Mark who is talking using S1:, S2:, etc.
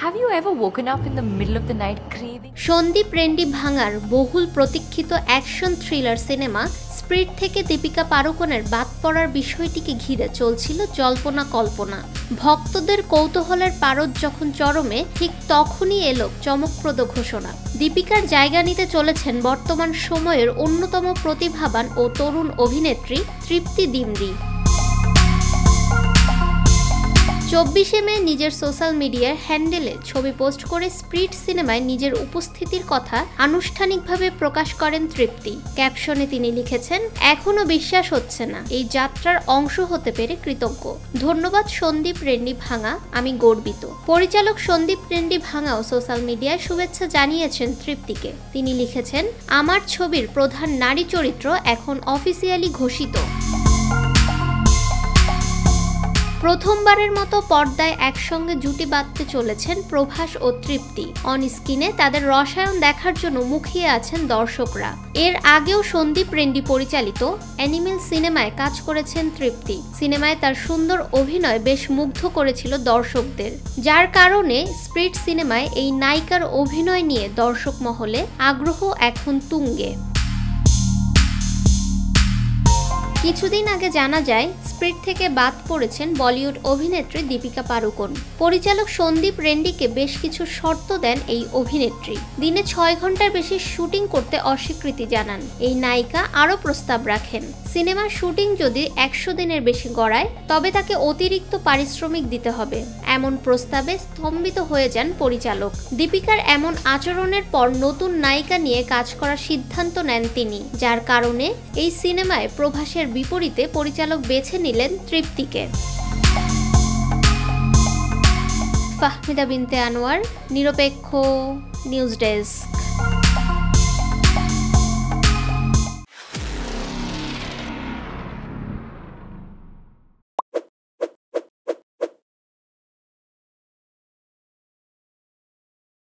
S1: Have you ever woken up in the middle of the night craving?
S2: Sandeep Reddy ভাঙার বহুল প্রতীক্ষিত action thriller cinema spirit থেকে দীপিকা পাড়ুকোনের বাদ পড়ার বিষয়টিকে ঘিরে চলছিল জল্পনা কল্পনা। ভক্তদের কৌতূহলের পারদ যখন চরমে, ঠিক তখনই এলো চমকপ্রদ ঘোষণা। দীপিকার জায়গা নিতে চলেছেন বর্তমান সময়ের অন্যতম প্রতিভাবান ও তরুণ অভিনেত্রী তৃপ্তি ডিমরি। 24শে মে নিজের সোশ্যাল মিডিয়ার হ্যান্ডেলে ছবি পোস্ট করে স্প্রিট সিনেমায় নিজের উপস্থিতির কথা আনুষ্ঠানিকভাবে প্রকাশ করেন তৃপ্তি। ক্যাপশনে তিনি লিখেছেন, এখনো বিশ্বাস হচ্ছে না, এই যাত্রার অংশ হতে পেরে কৃতজ্ঞ। ধন্যবাদ সন্দীপ রেন্ডি ভাঙা, আমি গর্বিত। পরিচালক সন্দীপ রেন্ডি ভাঙাও সোশ্যাল মিডিয়ায় শুভেচ্ছা জানিয়েছেন তৃপ্তিকে। তিনি লিখেছেন, আমার ছবির প্রধান নারী চরিত্র এখন অফিসিয়ালি ঘোষিত। প্রথমবারের মতো পর্দায় একসঙ্গে জুটি বাঁধতে চলেছেন প্রভাস ও তৃপ্তি। অন স্ক্রিনে তাদের রসায়ন দেখার জন্য মুখিয়ে আছেন দর্শকরা। এর আগেও সন্দীপ রেন্ডি পরিচালিত অ্যানিমেল সিনেমায় কাজ করেছেন তৃপ্তি। সিনেমায় তার সুন্দর অভিনয় বেশ মুগ্ধ করেছিল দর্শকদের, যার কারণে স্প্রিট সিনেমায় এই নায়িকার অভিনয় নিয়ে দর্শক মহলে আগ্রহ এখন তুঙ্গে। কিছুদিন আগে জানা যায়, স্প্রিট থেকে বাদ পড়েছেন বলিউড অভিনেত্রী দীপিকা পাড়ুকোন। পরিচালক সন্দীপ রেন্ডিকে বেশ কিছু শর্ত দেন এই অভিনেত্রী। দিনে 6 ঘন্টার বেশি শুটিং করতে অস্বীকৃতি জানান এই নায়িকা। আরও প্রস্তাব রাখেন, সিনেমার শুটিং যদি 100 দিনের বেশি গড়ায় তবে তাকে অতিরিক্ত পারিশ্রমিক দিতে হবে। এমন প্রস্তাবে স্তম্ভিত হয়ে যান পরিচালক। দীপিকার এমন আচরণের পর নতুন নায়িকা নিয়ে কাজ করার সিদ্ধান্ত নেন তিনি, যার কারণে এই সিনেমায় প্রভাসের বিপরীতে পরিচালক বেছে নিলেন তৃপ্তিকে। ফাহমিদা বিনতে আনোয়ার, নিরপেক্ষ নিউজ ডেস্ক।